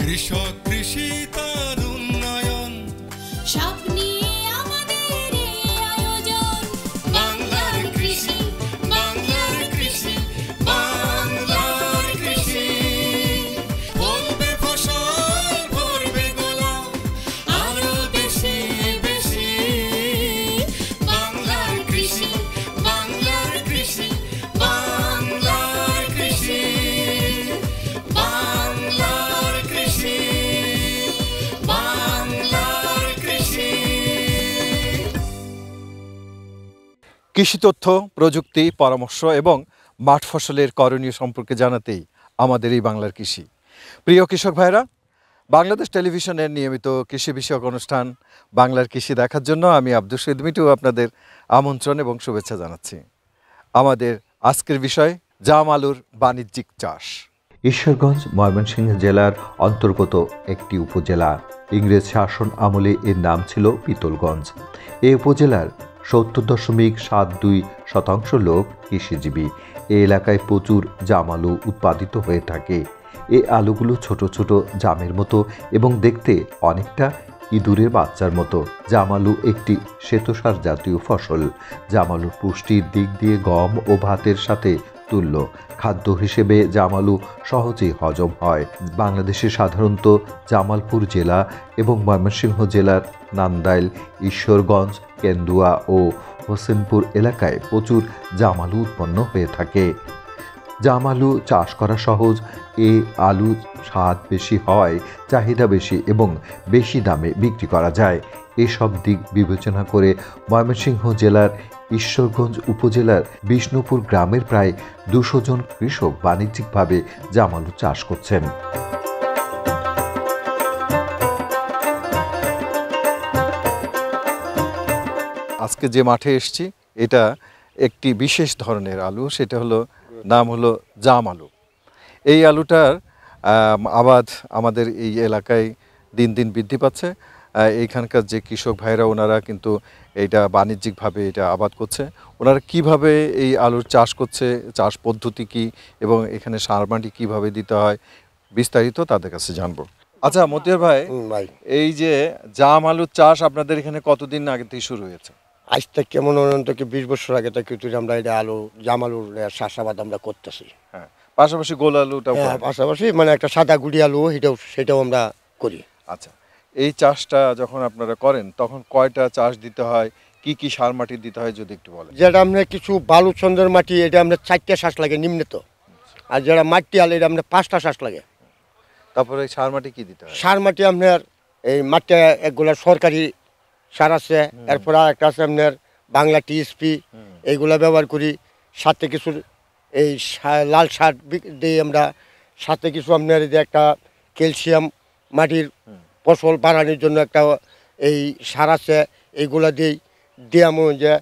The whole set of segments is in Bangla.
কৃষক কৃষি তার উন্নয়ন সব নিয়ে আমাদের এই আয়োজন। বাংলার কৃষি, বাংলার কৃষি, বাংলার কৃষি। ফলবে ফসল, ভরবে গোলা, আরো বেশি বেশি। বাংলার কৃষি, বাংলার কৃষি, বাংলার কৃষি, বাংলার কৃষি, বাংলার কৃষি। কৃষি তথ্য, প্রযুক্তি, পরামর্শ এবং মাঠ ফসলের করণীয় সম্পর্কে জানাতেই আমাদের এই বাংলার কৃষি। প্রিয় কৃষক ভাইরা, বাংলাদেশ টেলিভিশনের নিয়মিত কৃষি বিষয়ক অনুষ্ঠান বাংলার কৃষি দেখার জন্য আমি আব্দুল শহীদ মিটু আপনাদের আমন্ত্রণ এবং শুভেচ্ছা জানাচ্ছি। আমাদের আজকের বিষয় জাম আলুর বাণিজ্যিক চাষ। ঈশ্বরগঞ্জ ময়মনসিংহ জেলার অন্তর্গত একটি উপজেলা। ইংরেজ শাসন আমলে এর নাম ছিল পিতলগঞ্জ। এই উপজেলার 70.72% লোক কৃষিজীবী। এই এলাকায় প্রচুর জাম আলু উৎপাদিত হয়ে থাকে। এই আলুগুলো ছোট ছোট জামের মতো এবং দেখতে অনেকটা ইঁদুরের বাচ্চার মতো। জাম আলু একটি শ্বেতসার জাতীয় ফসল। জাম আলুর পুষ্টির দিক দিয়ে গম ও ভাতের সাথে তুল্য। খাদ্য হিসেবে জাম আলু সহজেই হজম হয়। বাংলাদেশে সাধারণত জামালপুর জেলা এবং ময়মনসিংহ জেলার নান্দাইল, ঈশ্বরগঞ্জ, কেন্দুয়া ও হোসেনপুর এলাকায় প্রচুর জাম আলু উৎপন্ন হয়ে থাকে। জাম আলু চাষ করা সহজ। এই আলুর স্বাদ বেশি হয়, চাহিদা বেশি এবং বেশি দামে বিক্রি করা যায়। এসব দিক বিবেচনা করে ময়মনসিংহ জেলার ঈশ্বরগঞ্জ উপজেলার বিষ্ণুপুর গ্রামের প্রায় 200 জন কৃষক বাণিজ্যিকভাবে জাম আলু চাষ করছেন। আজকে যে মাঠে এসেছি এটা একটি বিশেষ ধরনের আলু, সেটা হলো নাম হলো জাম আলু। এই আলুটার আবাদ আমাদের এই এলাকায় দিন দিন বৃদ্ধি পাচ্ছে। এইখানকার যে কৃষক ভাইরা ওনারা কিন্তু এটা বাণিজ্যিকভাবে এটা আবাদ করছে। ওনারা কিভাবে এই আলুর চাষ করছে, চাষ পদ্ধতি কি এবং এখানে সার মাটি কীভাবে দিতে হয় বিস্তারিত তাদের কাছে জানবো। আচ্ছা মতিয়ার ভাই, এই যে জাম আলুর চাষ আপনাদের এখানে কতদিন আগে থেকে শুরু হয়েছে? আজ থেকে মনে হয় 20 বছর আগে থেকে আমরা এটা আলু জাম আলুর চাষাবাদ আমরা করতেছি। হ্যাঁ, পাশাপাশি গোল আলুটাও পাশাপাশি মানে একটা সাদা গুড়ি আলু সেটাও আমরা করি। আচ্ছা, এই চাষটা যখন আপনারা করেন তখন কয়টা চাষ দিতে হয়, কি কি সার মাটি দিতে হয় যদি একটু বলেন। যেটা আমরা কিছু বালু চন্দ্রের মাটি, এটা আমরা 4টা শ্বাস লাগে নিম্নত। আর যেটা মাটি আলু এটা আমরা 5টা শ্বাস লাগে। তারপরে সার মাটি কি দিতে হয়? সার মাটি আপনার এই মাটি একগুলা সরকারি সার আছে, এরপর আর একটা আছে আপনার বাংলা টিএসপি, এইগুলা ব্যবহার করি। সাথে কিছু এই লাল সার দিই আমরা। সাথে কিছু আপনার যে একটা ক্যালসিয়াম মাটির ফসল বাড়ানোর জন্য একটা এই সার আছে, এইগুলা দিই। দিয়ে আমি যে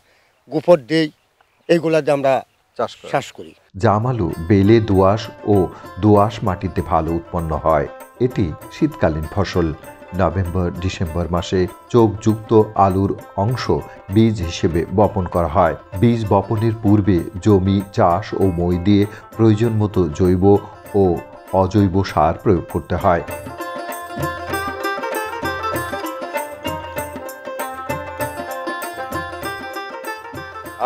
গোবর দিই, এইগুলা দিয়ে আমরা চাষ করি। জাম আলু বেলে দোআঁশ ও দোআঁশ মাটিতে ভালো উৎপন্ন হয়। এটি শীতকালীন ফসল। নভেম্বর ডিসেম্বর মাসে চোখযুক্ত আলুর অংশ বীজ হিসেবে বপন করা হয়। বীজ বপনের পূর্বে জমি চাষ ও মই দিয়ে প্রয়োজন মতো জৈব ও অজৈব সার প্রয়োগ করতে হয়।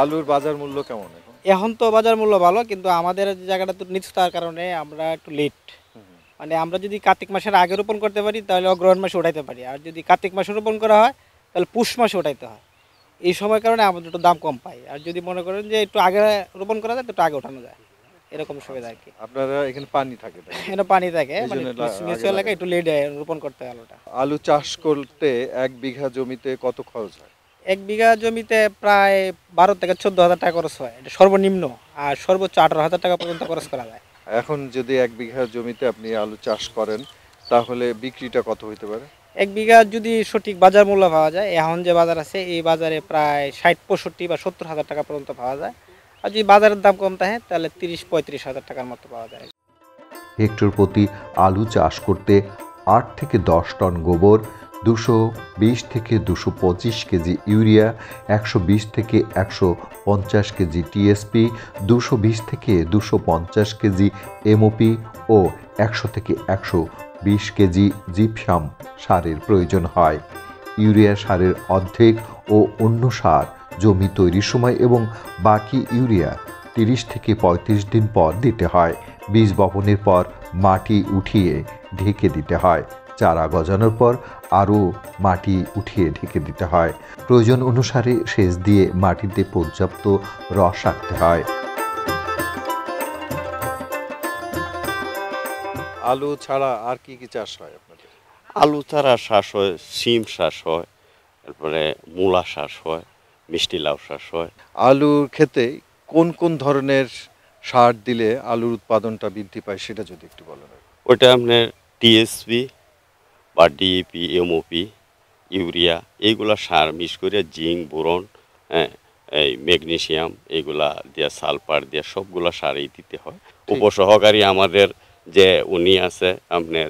আলুর বাজার মূল্য কেমন এখন? এখন তো বাজার মূল্য ভালো, কিন্তু আমাদের জায়গাটা তো নিচু তার কারণে আমরা একটু লেট। মানে আমরা যদি কার্তিক মাসের আগে রোপণ করতে পারি তাহলে অগ্রহণ মাসে উঠাইতে পারি, আর যদি কার্তিক মাসে রোপণ করা হয় তাহলে পুষ মাসে উঠাইতে হয়। এই সময় কারণে আমাদের একটু দাম কম পাই। আর যদি মনে করেন যে একটু আগে রোপণ করা যায় তো একটু আগে ওঠানো যায়, এরকম সুবিধা আর কি। আপনারা এখানে পানি থাকে? এখানে পানি থাকে, মানে নিচু এলাকায় একটু লেট রোপণ করতে হয় আলুটা। আলু চাষ করতে 1 বিঘা জমিতে কত খরচ হয়? 1 বিঘা জমিতে প্রায় 12 থেকে 14,000 টাকা খরচ হয়, এটা সর্বনিম্ন। আর সর্বোচ্চ 18,000 টাকা পর্যন্ত খরচ করা যায়। এখন যদি 1 বিঘা জমিতে আপনি আলু চাষ করেন তাহলে বিক্রিটা কত হইতে পারে? 1 বিঘা যদি সঠিক বাজার মূল্য পাওয়া যায়, এখন যে বাজার আছে এই বাজারে প্রায় 60-65 বা 70,000 টাকা পর্যন্ত পাওয়া যায়। আর যদি বাজারের দাম কম থাকে তাহলে 30-35,000 টাকার মতো পাওয়া যায়। হেক্টর প্রতি আলু চাষ করতে 8 থেকে 10 টন গোবর, 220 থেকে 225 কেজি ইউরিয়া, 120 থেকে 150 কেজি টিএসপি, 220 থেকে 250 কেজি এমওপি ও 100 থেকে 120 কেজি জিপসাম সারের প্রয়োজন হয়। ইউরিয়া সারের অর্ধেক ও অন্য সার জমি তৈরির সময় এবং বাকি ইউরিয়া 30 থেকে 35 দিন পর দিতে হয়। বীজ বপনের পর মাটি উঠিয়ে ঢেকে দিতে হয়। চারা গজানোর পর আরও মাটি উঠিয়ে ঢেকে দিতে হয়। প্রয়োজন অনুসারে সেচ দিয়ে মাটিতে পর্যাপ্ত রস রাখতে হয়। আলু ছাড়া আর কি কি চাষ হয় আপনাদের? আলু ছাড়া চাষ হয়, সিম চাষ হয়, তারপরে মূলা চাষ হয়, মিষ্টি লাউ চাষ হয়। আলুর ক্ষেতে কোন কোন ধরনের সার দিলে আলুর উৎপাদনটা বৃদ্ধি পায় সেটা যদি একটু বলেন। ওইটা আপনার টিএসপি বা ডিএপি, এমওপি, ইউরিয়া এইগুলা সার মিক্স করে জিঙ্ক, বোরন, হ্যাঁ, এই ম্যাগনেসিয়াম এইগুলা দিয়ে সালফার দিয়ে সবগুলা সারই দিতে হয়। উপসহকারী আমাদের যে উনি আছে আপনার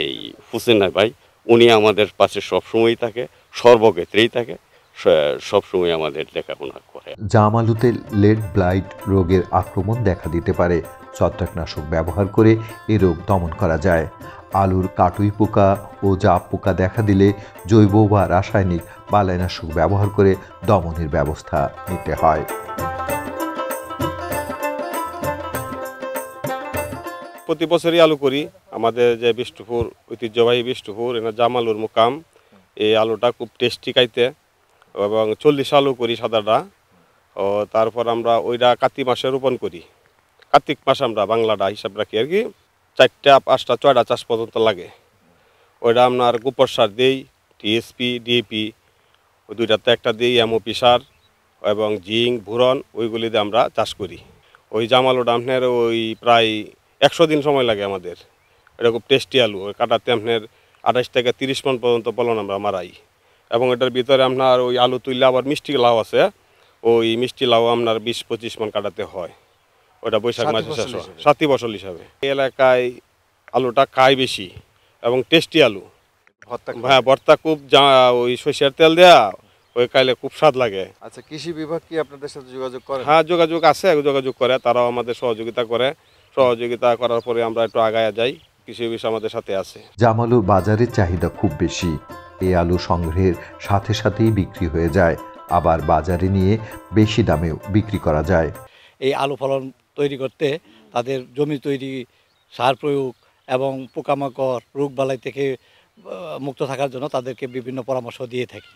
এই হুসেন ভাই, উনি আমাদের পাশে সবসময়ই থাকে, সর্বক্ষেত্রেই থাকে, সবসময় আমাদের লেখাপড়া করে। জাম আলুতে লেড ব্লাইট রোগের আক্রমণ দেখা দিতে পারে। ছত্রাকনাশক ব্যবহার করে এ রোগ দমন করা যায়। আলুর কাটুই পোকা ও জাপ পোকা দেখা দিলে জৈব বা রাসায়নিক বালাইনাশক ব্যবহার করে দমনের ব্যবস্থা নিতে হয়। প্রতি বছরই আলু করি। আমাদের যে বিষ্ণুপুর ঐতিহ্যবাহী বিষ্ণুপুর এখানে জাম আলুর মোকাম, এই আলুটা খুব টেস্টি খাইতে, এবং 40 আলু করি সাদাটা। ও তারপর আমরা ওইটা কার্তিক মাসে রোপণ করি। কার্তিক মাসে আমরা বাংলাটা হিসাব রাখি আর কি, 4টা 5টা 6টা চাষ পর্যন্ত লাগে। ওইটা আপনার গোবর সার দিই, টিএসপি, ডিএপি, ওই দুইটাতে একটা দিই, এমওপি সার এবং জিঙ্ক, বোরন, ওইগুলি দিয়ে আমরা চাষ করি। ওই জাম আলুটা আপনার ওই প্রায় 100 দিন সময় লাগে আমাদের। এটা খুব টেস্টি আলু। ওই কাটাতে আপনার 28 থেকে 30 মণ পর্যন্ত ফলন আমরা মারাই। এবং এটার ভিতরে আপনার ওই আলু তুললে আবার মিষ্টি লাউ আছে, ওই মিষ্টি লাউ আপনার 20-25 মণ কাটাতে হয়। ওটা বৈশাখ মাসে শেষ হয়, সাথী ফসল হিসাবে। এই এলাকায় আলুটা খায় বেশি এবং টেস্টি আলু। হ্যাঁ, ভর্তা খুব ওই সরিষার তেল দেয়া ওই খাইলে খুব স্বাদ লাগে। আচ্ছা, কৃষি বিভাগ কি আপনাদের সাথে যোগাযোগ করে? হ্যাঁ, যোগাযোগ আছে, যোগাযোগ করে, তারাও আমাদের সহযোগিতা করে। সহযোগিতা করার পরে আমরা একটু আগায় যাই। কৃষি অফিস আমাদের সাথে আছে। জাম আলুর বাজারের চাহিদা খুব বেশি। এই আলু সংগ্রহের সাথে সাথেই বিক্রি হয়ে যায়, আবার বাজারে নিয়ে বেশি দামেও বিক্রি করা যায়। এই আলু ফলন তৈরি করতে তাদের জমি তৈরি, সার প্রয়োগ এবং পোকামাকড়, রোগবালাই থেকে মুক্ত থাকার জন্য তাদেরকে বিভিন্ন পরামর্শ দিয়ে থাকি।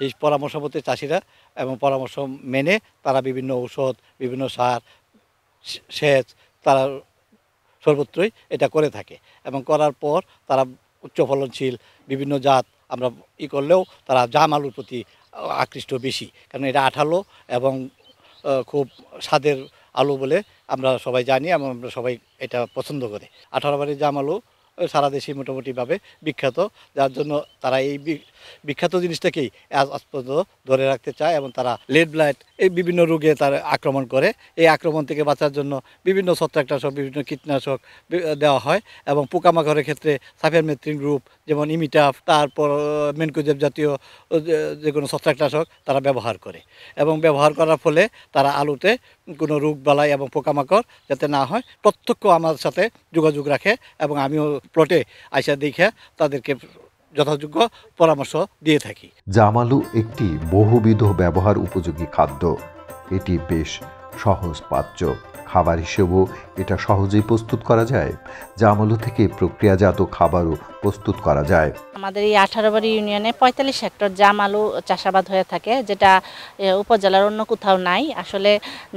এই পরামর্শ মতে চাষিরা এবং পরামর্শ মেনে তারা বিভিন্ন ঔষধ, বিভিন্ন সার, সেচ তারা সর্বত্রই এটা করে থাকে। এবং করার পর তারা উচ্চ ফলনশীল বিভিন্ন জাত আমরা করলেও তারা জাম আলুর প্রতি আকৃষ্ট বেশি, কারণ এটা আঠালো এবং খুব স্বাদের আলু বলে আমরা সবাই জানি এবং আমরা সবাই এটা পছন্দ করে। 18 বাড়ির জাম আলু সারা দেশে মোটামুটিভাবে বিখ্যাত, যার জন্য তারা এই বিখ্যাত জিনিসটাকেই আজ পর্যন্ত ধরে রাখতে চায়। এবং তারা লেড ব্লাইট এই বিভিন্ন রোগে তার আক্রমণ করে। এই আক্রমণ থেকে বাঁচার জন্য বিভিন্ন ছত্রাকনাশক, বিভিন্ন কীটনাশক দেওয়া হয়। এবং পোকামাকড়ের ক্ষেত্রে সাইফারমেথ্রিন গ্রুপ যেমন ইমিটাফ, তারপর মেনকোজেব জাতীয় যে কোনো ছত্রাকনাশক তারা ব্যবহার করে। এবং ব্যবহার করার ফলে তারা আলুতে কোনো রোগ বালাই এবং পোকামাকড় যাতে না হয় প্রত্যক্ষ আমার সাথে যোগাযোগ রাখে, এবং আমিও প্লটে আইসা দেখে তাদেরকে যথাযোগ্য পরামর্শ দিয়ে থাকি। জাম আলু একটি বহুবিধ ব্যবহার উপযোগী খাদ্য। এটি বেশ সহজপাচ্য। খাবার হিসেবেও এটা সহজেই প্রস্তুত করা যায়। জাম আলু থেকে প্রক্রিয়াজাত খাবারও প্রস্তুত করা যায়। আমাদের এই 18 বাড়ি ইউনিয়নে 45 হেক্টর জাম আলু চাষাবাদ হয়ে থাকে, যেটা উপজেলার অন্য কোথাও নাই। আসলে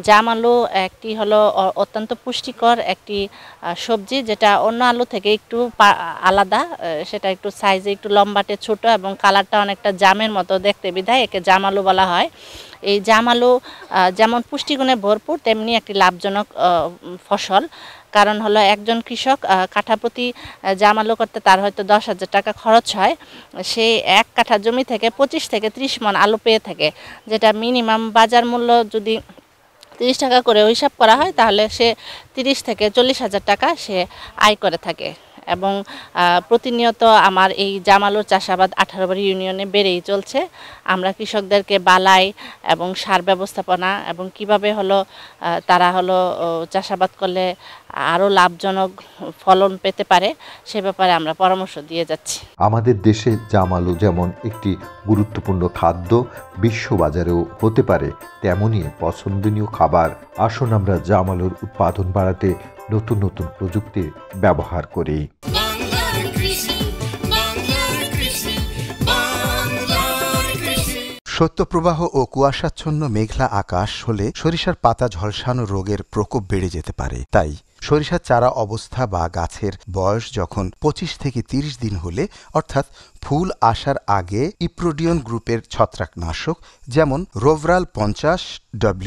জাম আলু একটি হলো অত্যন্ত পুষ্টিকর একটি সবজি, যেটা অন্য আলু থেকে একটু আলাদা। সেটা একটু সাইজে একটু লম্বাটে ছোট এবং কালারটা অনেকটা জামের মতো দেখতে, বিধায় একে জাম আলু বলা হয়। এই জাম আলু যেমন পুষ্টিগুণে ভরপুর, তেমনি একটি লাভজনক ফসল। কারণ হলো একজন কৃষক কাঠা প্রতি জাম আলু করতে তার হয়তো 10,000 টাকা খরচ হয়। সেই এক কাঠা জমি থেকে 25 থেকে 30 মণ আলু পেয়ে থাকে, যেটা মিনিমাম বাজার মূল্য যদি 30 টাকা করে হিসাব করা হয়, তাহলে সে 30 থেকে 40,000 টাকা সে আয় করে থাকে। এবং প্রতিনিয়ত আমার এই জাম আলুর চাষাবাদ 18 ইউনিয়নে বেড়েই চলছে। আমরা কৃষকদেরকে বালাই এবং সার ব্যবস্থাপনা এবং কিভাবে হলো তারা হলো চাষাবাদ করলে আরও লাভজনক ফলন পেতে পারে সে ব্যাপারে আমরা পরামর্শ দিয়ে যাচ্ছি। আমাদের দেশে জাম আলু যেমন একটি গুরুত্বপূর্ণ খাদ্য, বিশ্ববাজারেও হতে পারে তেমনই পছন্দনীয় খাবার। আসুন আমরা জাম আলুর উৎপাদন বাড়াতে নতুন নতুন প্রযুক্তির ব্যবহার করি। বাংলার কৃষি, বাংলার কৃষি, বাংলার কৃষি। শৈত্যপ্রবাহ ও কুয়াশাচ্ছন্ন মেঘলা আকাশ হলে সরিষার পাতা ঝলসানো রোগের প্রকোপ বেড়ে যেতে পারে। তাই সরিষার চারা অবস্থা বা গাছের বয়স যখন 25 থেকে 30 দিন হলে, অর্থাৎ ফুল আসার আগে ইপ্রোডিয়ন গ্রুপের ছত্রাকনাশক যেমন রোভরাল 50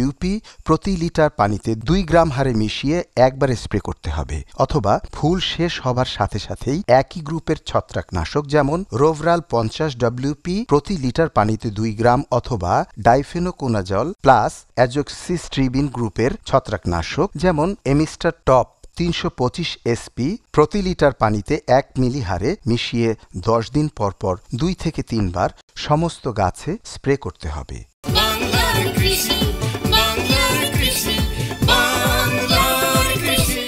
WP প্রতি লিটার পানিতে 2 গ্রাম হারে মিশিয়ে একবারে স্প্রে করতে হবে, অথবা ফুল শেষ হবার সাথে সাথেই একই গ্রুপের ছত্রাকনাশক যেমন রোভরাল 50 WP প্রতি লিটার পানিতে 2 গ্রাম অথবা ডাইফেনোকোনাজল প্লাস অ্যাজোক্সিস্ট্রিবিন গ্রুপের ছত্রাকনাশক যেমন এমিস্টার টপ 325 SP প্রতি লিটার পানিতে 1 মিলি হারে মিশিয়ে 10 দিন পরপর 2 থেকে 3 বার সমস্ত গাছে স্প্রে করতে হবে। বাংলার কৃষি, বাংলার কৃষি, বাংলার কৃষি।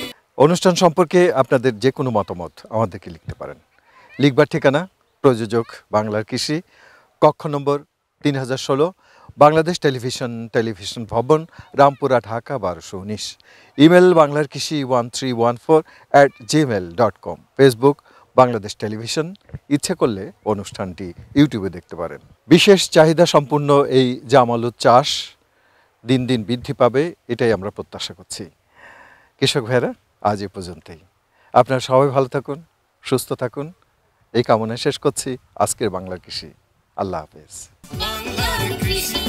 অনুষ্ঠান সম্পর্কে আপনাদের যে কোনো মতামত আমাদেরকে লিখতে পারেন। লিখবার ঠিকানা প্রযোজক বাংলার কৃষি, কক্ষ নম্বর 3016, বাংলাদেশ টেলিভিশন ভবন, রামপুরা, ঢাকা 1219। ইমেল বাংলার কৃষি 1314@gmail.com। Facebook Bangladesh television. ইচ্ছে করলে অনুষ্ঠানটি ইউটিউবে দেখতে পারেন। বিশেষ চাহিদা সম্পূর্ণ এই জাম আলুর চাষ দিন দিন বৃদ্ধি পাবে, এটাই আমরা প্রত্যাশা করছি। কৃষক ভাইরা, আজ এ পর্যন্তই। আপনারা সবাই ভালো থাকুন, সুস্থ থাকুন, এই কামনায় শেষ করছি আজকের বাংলার কৃষি। আল্লাহ হাফেজ। বাংলার কৃষি।